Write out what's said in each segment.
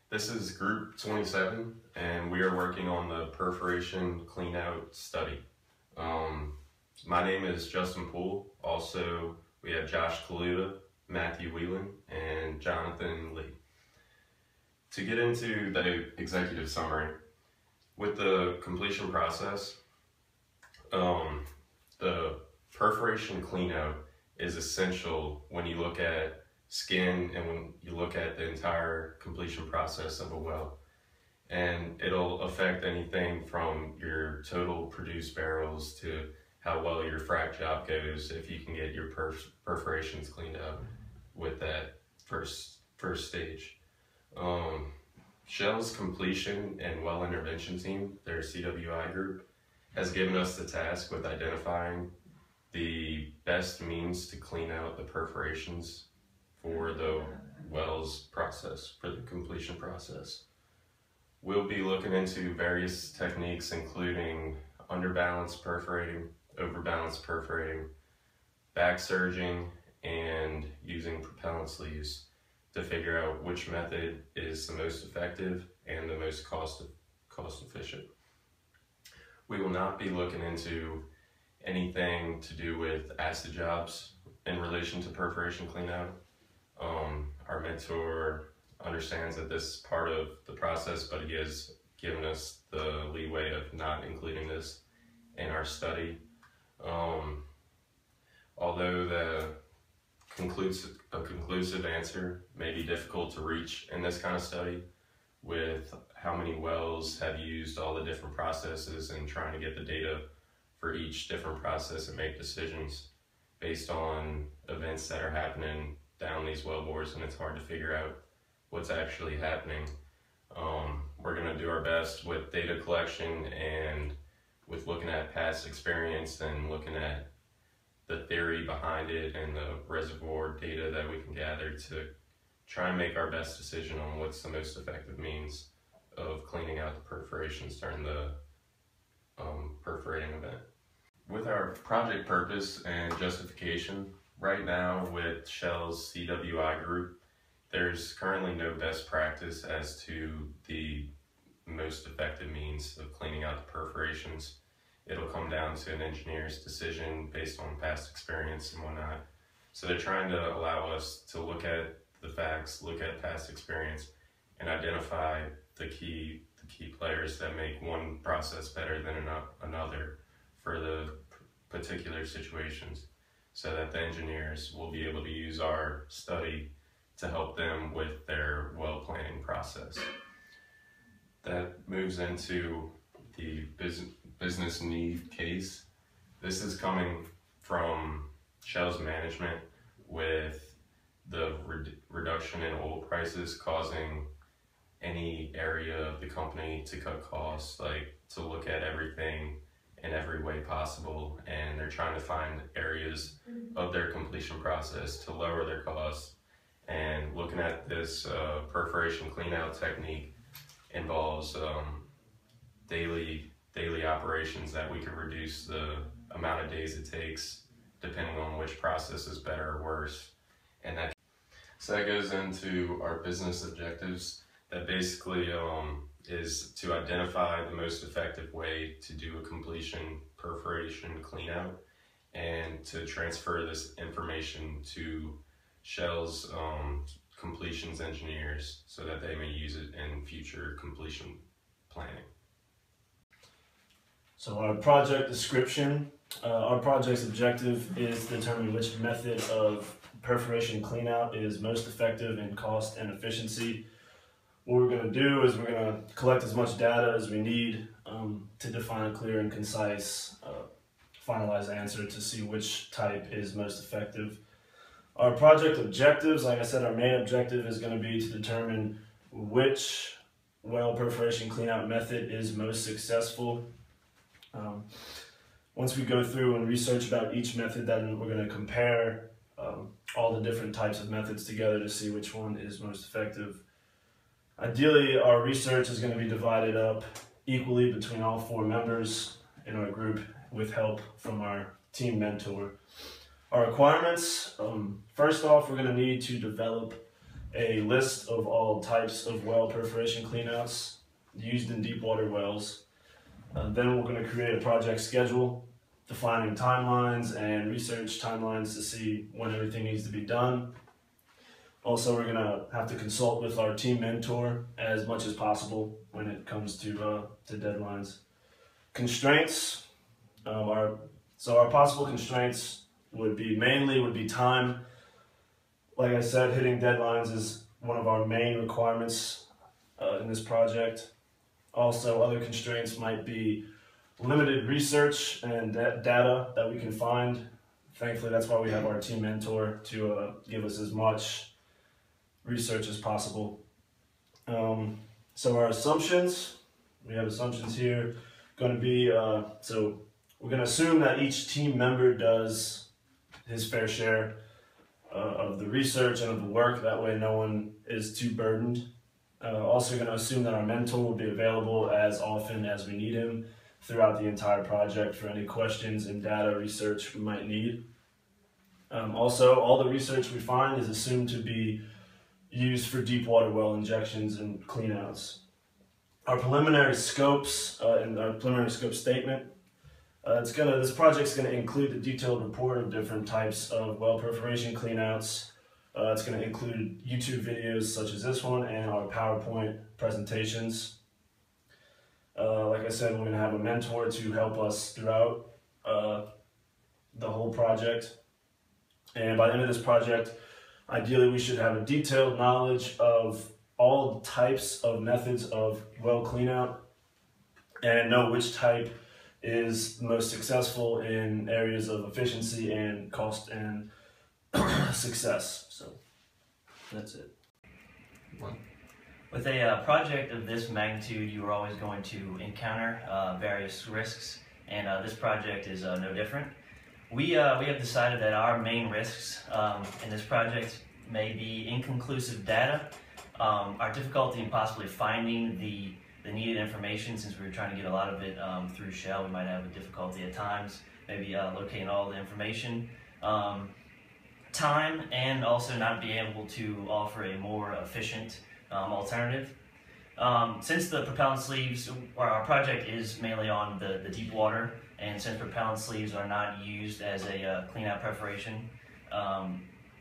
This is group 27, and we are working on the perforation cleanout study. My name is Justin Poole. Also, we have Josh Caluda, Matthew Whelan, and Jonathan Lee. To get into the executive summary, with the completion process, the perforation cleanout is essential when you look at skin and when you look at the entire completion process of a well. And it'll affect anything from your total produced barrels to how well your frac job goes if you can get your perforations cleaned up with that first stage. Shell's completion and well intervention team, their CWI group, has given us the task with identifying the best means to clean out the perforations for the wells process, for the completion process. We'll be looking into various techniques including underbalance perforating, overbalance perforating, back surging, and using propellant sleeves to figure out which method is the most effective and the most cost efficient. We will not be looking into anything to do with acid jobs in relation to perforation cleanout. Our mentor understands that this is part of the process, but he has given us the leeway of not including this in our study. Although a conclusive answer may be difficult to reach in this kind of study with how many wells have used all the different processes and trying to get the data for each different process and make decisions based on events that are happening down these well bores, and it's hard to figure out what's actually happening. We're going to do our best with data collection and with looking at past experience and looking at the theory behind it and the reservoir data that we can gather to try and make our best decision on what's the most effective means of cleaning out the perforations during the perforating event. With our project purpose and justification, right now with Shell's CWI group, there's currently no best practice as to the most effective means of cleaning out the perforations. It'll come down to an engineer's decision based on past experience and whatnot. So they're trying to allow us to look at the facts, look at past experience, and identify the key players that make one process better than another for the particular situations, so that the engineers will be able to use our study to help them with their well planning process. That moves into the business need case. This is coming from Shell's management with the reduction in oil prices causing any area of the company to cut costs, like to look at everything in every way possible, and they're trying to find areas of their completion process to lower their costs. And looking at this perforation cleanout technique involves daily operations that we can reduce the amount of days it takes depending on which process is better or worse. And that goes into our business objectives. That basically is to identify the most effective way to do a completion perforation cleanout and to transfer this information to Shell's completions engineers so that they may use it in future completion planning. So our project description, our project's objective is to determine which method of perforation cleanout is most effective in cost and efficiency. What we're going to do is we're going to collect as much data as we need to define a clear and concise, finalized answer to see which type is most effective. Our project objectives, like I said, our main objective is going to be to determine which well perforation cleanout method is most successful. Once we go through and research about each method, then we're going to compare all the different types of methods together to see which one is most effective. Ideally, our research is going to be divided up equally between all 4 members in our group with help from our team mentor. Our requirements, first off, we're going to need to develop a list of all types of well perforation cleanouts used in deep water wells. Then we're going to create a project schedule, defining timelines and research timelines to see when everything needs to be done. Also, we're going to have to consult with our team mentor as much as possible when it comes to deadlines. Constraints. Our possible constraints would be time. Like I said, hitting deadlines is one of our main requirements in this project. Also, other constraints might be limited research and data that we can find. Thankfully, that's why we have our team mentor to give us as much research as possible. So our assumptions, we have assumptions here, going to be, so we're going to assume that each team member does his fair share of the research and of the work. That way no one is too burdened. Also going to assume that our mentor will be available as often as we need him throughout the entire project for any questions and data research we might need. Also, all the research we find is assumed to be used for deep water well injections and cleanouts. Our preliminary scopes and our preliminary scope statement, this project's going to include the detailed report of different types of well perforation cleanouts. It's going to include YouTube videos such as this one and our PowerPoint presentations. Like I said, we're going to have a mentor to help us throughout the whole project. And by the end of this project, ideally we should have a detailed knowledge of all types of methods of well cleanout and know which type is the most successful in areas of efficiency and cost and success. So that's it. With a project of this magnitude, you are always going to encounter various risks, and this project is no different. We have decided that our main risks in this project may be inconclusive data, our difficulty in possibly finding the needed information, since we were trying to get a lot of it through Shell. We might have a difficulty at times, maybe locating all the information. Time, and also not being able to offer a more efficient alternative. Since the propellant sleeves, our project is mainly on the deep water, and since propellant sleeves are not used as a cleanout perforation,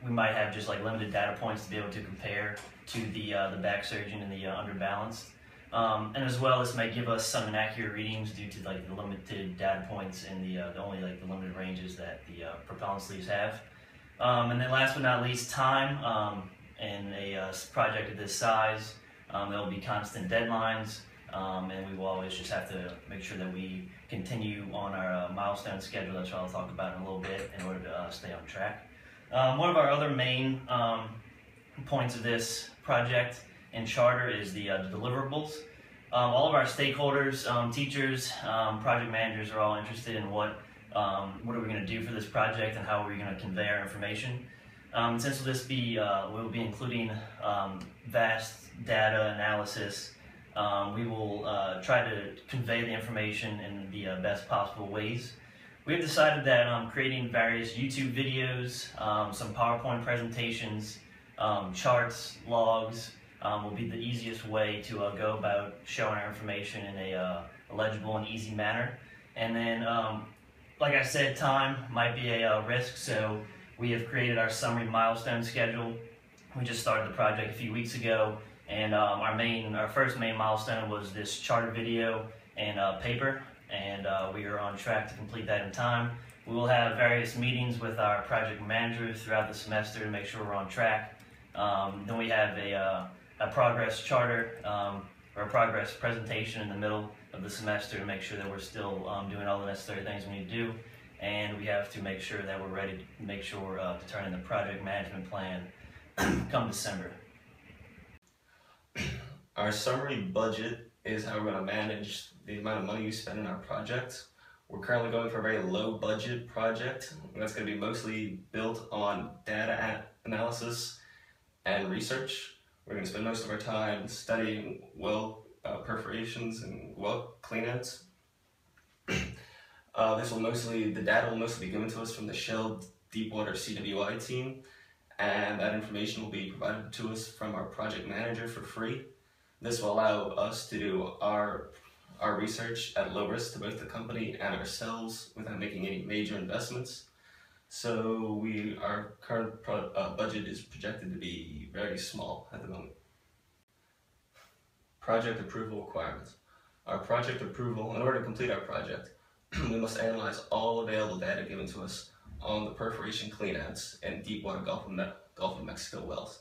we might have just like limited data points to be able to compare to the back surgeon and the underbalanced. And as well, this may give us some inaccurate readings due to like the limited data points and the only like the limited ranges that the propellant sleeves have. And then last but not least, time. In a project of this size, there will be constant deadlines, and we will always just have to make sure that we continue on our milestone schedule. That's what I'll talk about in a little bit in order to stay on track. One of our other main points of this project and charter is the deliverables. All of our stakeholders, teachers, project managers are all interested in what are we going to do for this project and how are we going to convey our information. Since this we'll be including vast data analysis, we will try to convey the information in the best possible ways. We have decided that creating various YouTube videos, some PowerPoint presentations, charts, logs will be the easiest way to go about showing our information in a legible and easy manner. And then, like I said, time might be a risk, so we have created our summary milestone schedule. We just started the project a few weeks ago, and our first main milestone was this charter video and paper, and we are on track to complete that in time. We will have various meetings with our project managers throughout the semester to make sure we're on track. Then we have a progress charter or a progress presentation in the middle of the semester to make sure that we're still doing all the necessary things we need to do. And we have to make sure that we're ready to make sure to turn in the project management plan come December. Our summary budget is how we're going to manage the amount of money we spend on our project. We're currently going for a very low budget project. That's going to be mostly built on data analysis and research. We're going to spend most of our time studying well perforations and well cleanouts. The data will mostly be given to us from the Shell Deepwater CWI team, and that information will be provided to us from our project manager for free. This will allow us to do our research at low risk to both the company and ourselves without making any major investments. So our current budget is projected to be very small at the moment. Project approval requirements. Our project approval, in order to complete our project, we must analyze all available data given to us on the perforation cleanouts and Deepwater Gulf of Mexico wells.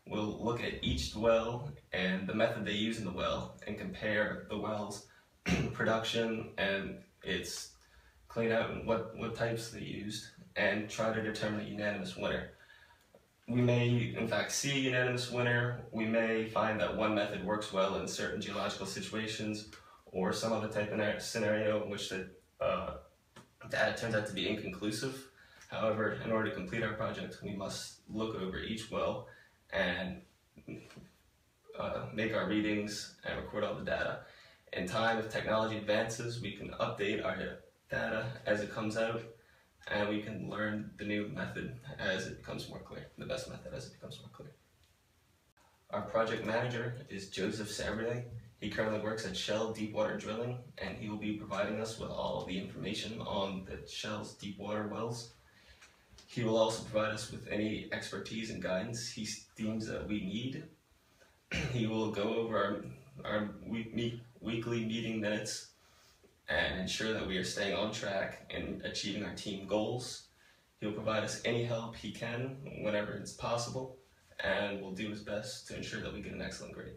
We'll look at each well and the method they use in the well and compare the well's production and its cleanout and what types they used, and try to determine a unanimous winner. We may in fact see a unanimous winner. We may find that one method works well in certain geological situations or some other type of scenario in which the data turns out to be inconclusive. However, in order to complete our project, we must look over each well and make our readings and record all the data. In time, if technology advances, we can update our data as it comes out, and we can learn the new method as it becomes more clear, the best method as it becomes more clear. Our project manager is Joseph Sabrday. He currently works at Shell Deepwater Drilling, and he will be providing us with all the information on the Shell's Deepwater wells. He will also provide us with any expertise and guidance he deems that we need. He will go over our weekly meeting minutes and ensure that we are staying on track and achieving our team goals. He'll provide us any help he can whenever it's possible, and will do his best to ensure that we get an excellent grade.